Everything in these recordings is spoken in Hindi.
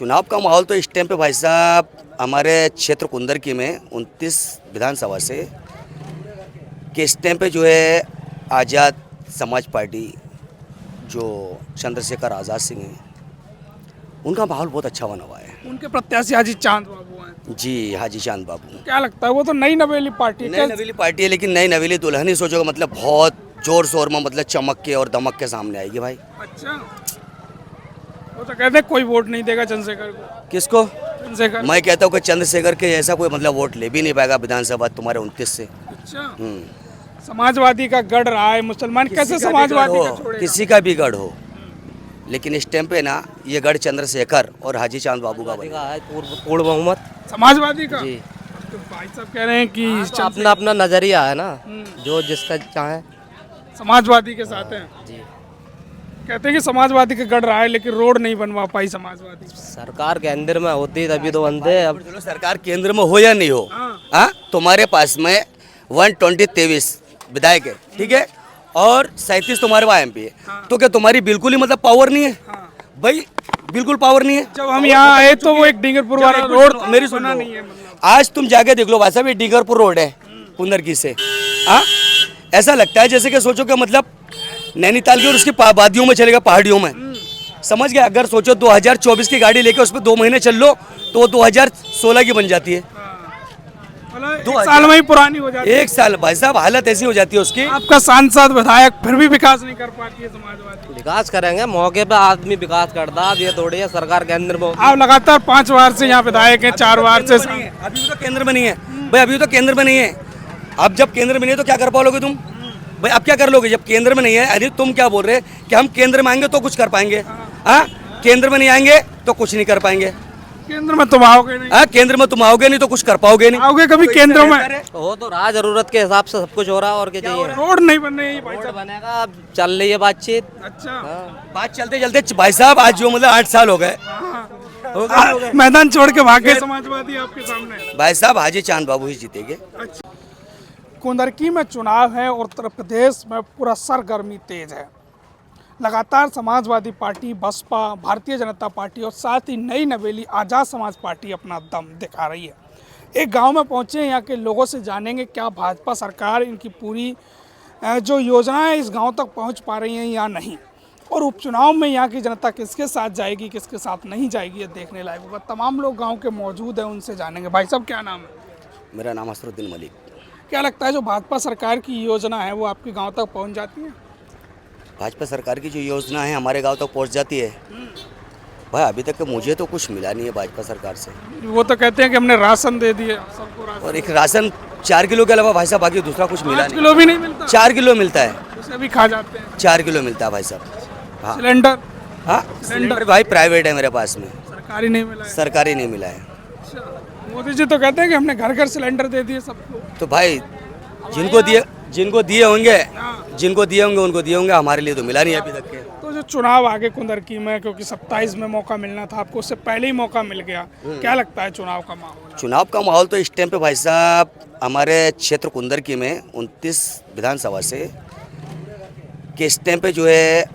चुनाव का माहौल तो इस टाइम पे भाई साहब हमारे क्षेत्र कुंदरकी में 29 विधानसभा से कि इस टाइम पे जो है आज़ाद समाज पार्टी जो चंद्रशेखर आज़ाद सिंह हैं उनका माहौल बहुत अच्छा बना हुआ है। उनके प्रत्याशी हाजी चांद बाबू हैं। जी हाजी चांद बाबू क्या लगता है वो तो नई नवेली पार्टी नई नवेली पार्टी है, लेकिन नई नवेली दुल्हन ही सोचोगे मतलब बहुत जोर शोर में मतलब चमक के और दमक के सामने आएगी भाई। अच्छा, वो तो कहते हैं कोई वोट नहीं देगा चंद्रशेखर को। किसको? चंद्रशेखर। मैं कहता हूँ कि चंद्रशेखर के जैसा कोई मतलब वोट ले भी नहीं पाएगा विधानसभा तुम्हारे 29 से। अच्छा, समाजवादी का गढ़ रहा है, मुसलमान कैसे समाजवादी का छोड़ेगा? किसी का भी गढ़ हो, लेकिन इस टाइम पे ना ये गढ़ चंद्रशेखर और हाजी चांद बाबू का बनेगा। पूर्ण बहुमत समाजवादी का जी। तो भाई साहब कह रहे हैं कि तो अपना अपना नजरिया है ना, जो जिसका चाहे समाजवादी के साथ हैं। जी। कहते हैं कि समाजवादी का गढ़ रहा है लेकिन रोड नहीं बनवा पाई समाजवादी। सरकार केंद्र में होती तभी तो बनते। अब चलो सरकार केंद्र में हो या नहीं हो, हाँ तुम्हारे पास में 123 विधायक है, ठीक है, और 37 तुम्हारे वहाँ MP है, तो क्या तुम्हारी बिल्कुल ही मतलब पावर नहीं है? भाई बिल्कुल पावर नहीं है। जब हम यहाँ आए तो वो एक डिंगरपुर वाला रोड मेरी सुना सुनो, नहीं है मतलब। आज तुम जाके देख लो भाई साहब, ये डीगरपुर रोड है कुंदरकी से, हाँ ऐसा लगता है जैसे कि सोचो कि मतलब नैनीताल की और उसकी वादियों में चलेगा, पहाड़ियों में, समझ गया। अगर सोचो 2024 की गाड़ी लेके उस पर 2 महीने चल लो तो वो 2016 की बन जाती है। मतलब एक साल में ही पुरानी हो जाती है। एक साल भाई साहब हालत ऐसी हो जाती है उसकी। आपका सांसद विधायक फिर भी विकास नहीं कर पाती है समाजवादी। विकास करेंगे, मौके पे आदमी विकास करता। अब ये थोड़ी है सरकार केंद्र में। आप लगातार 5 बार से यहाँ विधायक हैं, 4 बार से। अभी भी तो केंद्र में नहीं है भाई, अभी तो केंद्र में नहीं है। अब जब केंद्र में नहीं है तो क्या कर पाओगे तुम भाई? अब क्या कर लोगे जब केंद्र में नहीं है? अरे तुम क्या बोल रहे हैं कि हम केंद्र में आएंगे तो कुछ कर पाएंगे? हाँ, केंद्र में नहीं आएंगे तो कुछ नहीं कर पाएंगे। केंद्र में तुम आओगे नहीं। हाँ, केंद्र में तुम आओगे नहीं तो कुछ कर पाओगे नहीं। आओगे कभी केंद्र में? हो तो रहा, जरूरत के हिसाब से सब कुछ हो रहा। और क्या चाहिए? रोड नहीं बन रही भाई रोड साहब। बनेगा, अब चल रही है बातचीत। अच्छा, बात चलते चलते भाई साहब आज जो मतलब 8 साल हो गए मैदान छोड़ के भाग गए समाजवादी आपके सामने। भाई साहब हाजी चांद बाबू ही जीतेंगे। कुंदरकी में चुनाव है और उत्तर प्रदेश में पूरा सरगर्मी तेज है। लगातार समाजवादी पार्टी, बसपा, भारतीय जनता पार्टी और साथ ही नई नवेली आज़ाद समाज पार्टी अपना दम दिखा रही है। एक गांव में पहुंचे हैं, यहाँ के लोगों से जानेंगे क्या भाजपा सरकार इनकी पूरी जो योजनाएं इस गांव तक पहुंच पा रही हैं या नहीं, और उपचुनाव में यहाँ की जनता किसके साथ जाएगी, किसके साथ नहीं जाएगी, ये देखने लायक होगा। तमाम लोग गाँव के मौजूद हैं, उनसे जानेंगे। भाई साहब क्या नाम है? मेरा नाम असरुद्दीन मलिक। क्या लगता है जो भाजपा सरकार की योजना है वो आपके गांव तक पहुंच जाती है? भाजपा सरकार की जो योजना है हमारे गांव तक पहुंच जाती है भाई? अभी तक मुझे तो कुछ मिला नहीं है भाजपा सरकार से। वो तो कहते हैं कि हमने राशन दे दिए सबको, राशन। और एक राशन 4 किलो के अलावा भाई साहब बाकी दूसरा कुछ मिला 5 नहीं। किलो भी नहीं मिलता? 4 किलो मिलता है, उसे भी खा जाते हैं। 4 किलो मिलता है भाई साहब। हाँ सिलेंडर हाँ, सिलेंडर भाई प्राइवेट है मेरे पास में, सरकारी नहीं मिला है। सरकारी नहीं मिला है। अच्छा, मोदी जी तो कहते हैं कि हमने घर घर सिलेंडर दे दिए सबको। तो भाई जिनको दिए होंगे उनको दिए होंगे, हमारे लिए तो मिला नहीं अभी तक के। तो जो चुनाव आगे कुंदरकी में, क्योंकि 27 में मौका मिलना था आपको, उससे पहले ही मौका मिल गया, क्या लगता है चुनाव का माहौल? चुनाव का माहौल तो इस टाइम पे भाई साहब हमारे क्षेत्र कुंदरकी में 29 विधानसभा से कि इस टाइम पे जो है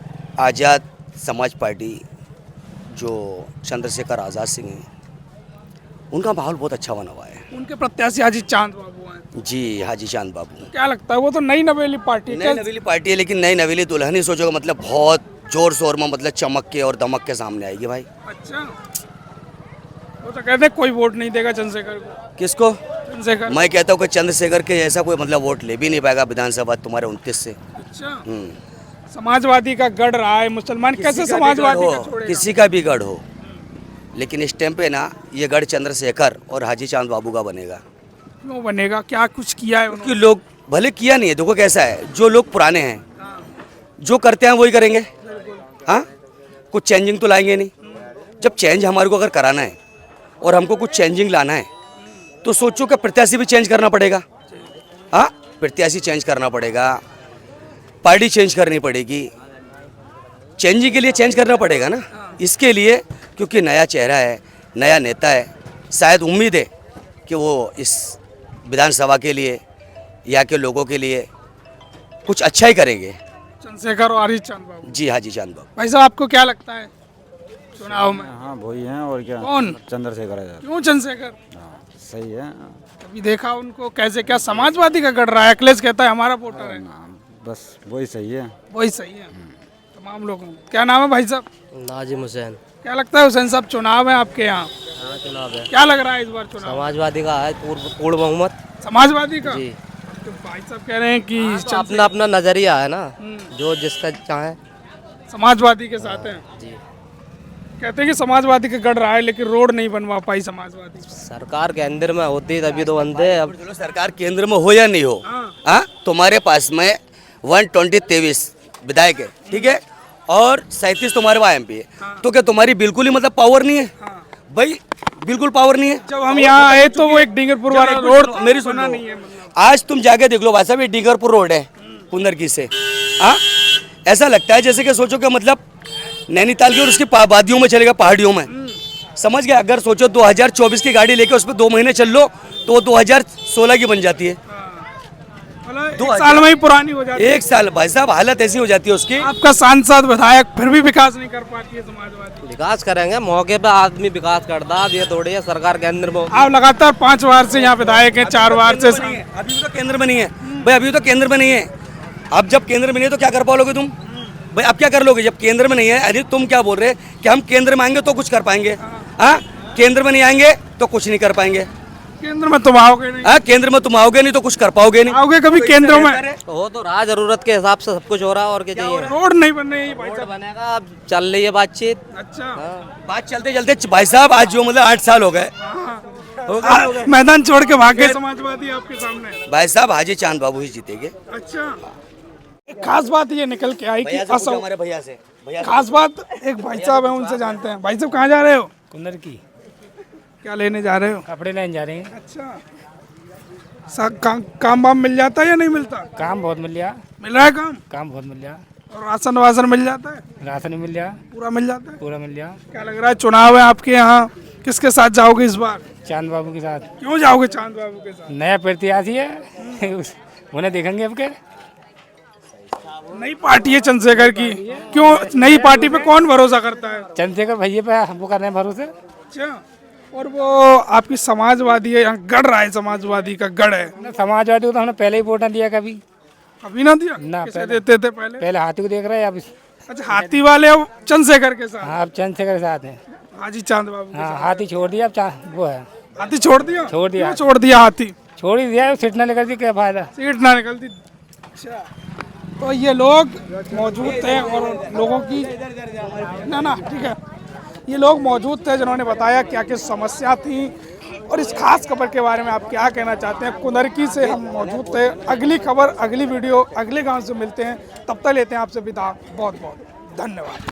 आज़ाद समाज पार्टी जो चंद्रशेखर आज़ाद सिंह हैं उनका माहौल बहुत अच्छा बना हुआ है। उनके प्रत्याशी हाजी चांद बाबू हैं। जी हाजी चांद बाबू। क्या लगता है वो तो नई नवेली पार्टी नई नवेली पार्टी है, लेकिन नई नवेली दुल्हन ही सोचोगे मतलब बहुत जोर शोर में मतलब चमक के और दमक के सामने आएगी भाई। अच्छा, वो तो कहते हैं कोई वोट नहीं देगा चंद्रशेखर को। किसको? चंद्रशेखर। मैं कहता हूँ कि चंद्रशेखर के जैसा कोई मतलब वोट ले भी नहीं पाएगा विधानसभा तुम्हारे 29 से। अच्छा, समाजवादी का गढ़ रहा है, मुसलमान कैसे समाजवादी का छोड़ेगा? किसी का भी गढ़ हो, लेकिन इस टाइम पे ना ये गढ़ चंद्रशेखर और हाजी चांद बाबू का बनेगा। क्यों बनेगा? क्या कुछ किया है क्योंकि लोग भले किया नहीं है, देखो कैसा है, जो लोग पुराने हैं जो करते हैं वही करेंगे। हाँ, कुछ चेंजिंग तो लाएंगे नहीं। जब चेंज हमारे को अगर कराना है और हमको कुछ चेंजिंग लाना है तो सोचो कि प्रत्याशी भी चेंज करना पड़ेगा। हाँ, प्रत्याशी चेंज करना पड़ेगा, पार्टी चेंज करनी पड़ेगी, चेंजिंग के लिए चेंज करना पड़ेगा ना। इसके लिए क्योंकि नया चेहरा है, नया नेता है, शायद उम्मीद है कि वो इस विधानसभा के लिए, यहाँ के लोगों के लिए कुछ अच्छा ही करेंगे। चंद्रशेखर और हाजी चांद बाबू। जी हाजी चांद बाबू। भाई साहब आपको क्या लगता है चुनाव में? हाँ वही हैं और क्या। कौन? चंद्रशेखर आजाद। क्यों चंद्रशेखर? हाँ सही है। कभी देखा उनको कैसे? क्या समाजवादी का गढ़ रहा है? अखिलेश कहता है हमारा वोटर है। हाँ, बस वही सही है। वही सही है तमाम लोगों। क्या नाम है भाई साहब? नाजिम हुसैन। क्या लगता है हुसैन साहब, चुनाव है आपके यहाँ, हाँ चुनाव है, क्या लग रहा है इस बार चुनाव? समाजवादी का है पूर्ण बहुमत समाजवादी का? जी। तो भाई साहब कह रहे हैं कि तो अपना अपना नजरिया है ना, जो जिसका चाहे। समाजवादी के साथ हैं। जी। कहते हैं कि समाजवादी का गढ़ रहा है लेकिन रोड नहीं बनवा पाई समाजवादी। सरकार केंद्र में होती तभी तो बनते। अब चलो सरकार केंद्र में हो या नहीं हो, हाँ। हाँ तुम्हारे पास में 123 विधायक है, ठीक है, और 37 तुम्हारे वहाँ MP है, तो क्या तुम्हारी बिल्कुल ही मतलब पावर नहीं है? भाई बिल्कुल पावर नहीं है। जब हम यहाँ आए तो वो एक डिंगरपुर वाला रोड मेरी सुन बना लो। नहीं है मतलब। आज तुम जाके देख लो भाई साहब, ये डीगरपुर रोड है कुंदरकी से, हाँ ऐसा लगता है जैसे कि सोचो कि मतलब नैनीताल की और उसकी वादियों में चलेगा, पहाड़ियों में, समझ गया। अगर सोचो 2024 की गाड़ी लेके उस पर 2 महीने चल लो तो वो 2016 की बन जाती है। मतलब 1 साल में ही पुरानी हो जाती है। 1 साल भाई साहब, हालत ऐसी हो जाती है उसकी। आपका सांसद विधायक फिर भी विकास नहीं कर पाती है समाजवादी। विकास करेंगे, मौके पे आदमी विकास करता। अब ये थोड़ी है सरकार केंद्र में। आप लगातार 5 बार से यहाँ विधायक हैं, 4 बार से। अभी भी तो केंद्र में नहीं है भाई, अभी तो केंद्र में नहीं है। अब जब केंद्र में नहीं है तो क्या कर पाओगे तुम भाई? अब क्या कर लोगे जब केंद्र में नहीं है? अरे तुम क्या बोल रहे हैं कि हम केंद्र में आएंगे तो कुछ कर पाएंगे? हाँ, केंद्र में नहीं आएंगे तो कुछ नहीं कर पाएंगे। केंद्र में तुम आओगे नहीं? हाँ, केंद्र में तुम आओगे नहीं तो कुछ कर पाओगे नहीं। आओगे कभी केंद्र में? हो तो रहा, जरूरत के हिसाब से सब कुछ हो रहा है, और क्या चाहिए। रोड नहीं बन रही भाई रोड साहब। बनेगा, अब चल रही है बातचीत। अच्छा। बात चलते चलते भाई साहब आज जो मतलब 8 साल हो गए, मैदान छोड़ के भाग गए समाजवादी आपके सामने। भाई साहब हाजी चांद बाबू ही जीतेंगे। अच्छा। एक खास बात ये निकल के आई कि भैया से पूछो, हमारे भैया से। भैया खास बात, एक भाई साहब है उनसे जानते हैं। भाई साहब कहाँ जा रहे हो? कुंदर की क्या लेने जा रहे हो? कपड़े लेने जा रहे हैं। अच्छा। काम वाम मिल जाता है या नहीं मिलता? काम बहुत मिल गया। मिल रहा है काम? काम बहुत मिल गया। और राशन वासन मिल जाता है? राशन भी मिल गया, पूरा मिल जाता है? पूरा मिल गया। क्या लग रहा है चुनाव है आपके यहाँ, किसके साथ जाओगे इस बार? चांद बाबू के साथ। क्यों जाओगे चांद बाबू के साथ? नया प्रत्याशी है उन्हें देखेंगे अब के। नई पार्टी है चंद्रशेखर की, क्यों नई पार्टी पे कौन भरोसा करता है? चंद्रशेखर भैया पे हमको कर रहे हैं भरोसे। अच्छा। और वो आपकी समाजवादी है, यहाँ गढ़ रहा है, समाजवादी का गढ़ है। समाजवादी को तो हमने पहले ही वोट ना दिया कभी। अभी ना दिया? ना, किसे पहले। देते थे पहले? पहले हाथी को देख रहे हैं अब। अच्छा, हाथी वाले अब चंद्रशेखर के साथ? हाँ अब चंद्रशेखर के साथ हैं। हाजी चांद बाबू के हाँ साथ। हाथी छोड़ दिया, अब वो है। हाथी छोड़ दिया? छोड़ दिया। क्यों छोड़ दिया हाथी? छोड़ ही दिया, सीट ना लेकर दी क्या फायदा। सीट ना निकलती। अच्छा। तो ये लोग मौजूद थे और लोगों की ना ठीक है, ये लोग मौजूद थे जिन्होंने बताया क्या क्या समस्या थी और इस खास खबर के बारे में आप क्या कहना चाहते हैं। कुंदरकी से हम मौजूद थे। अगली खबर, अगली वीडियो, अगले गांव से मिलते हैं। तब तक लेते हैं आपसे विदा। बहुत बहुत धन्यवाद।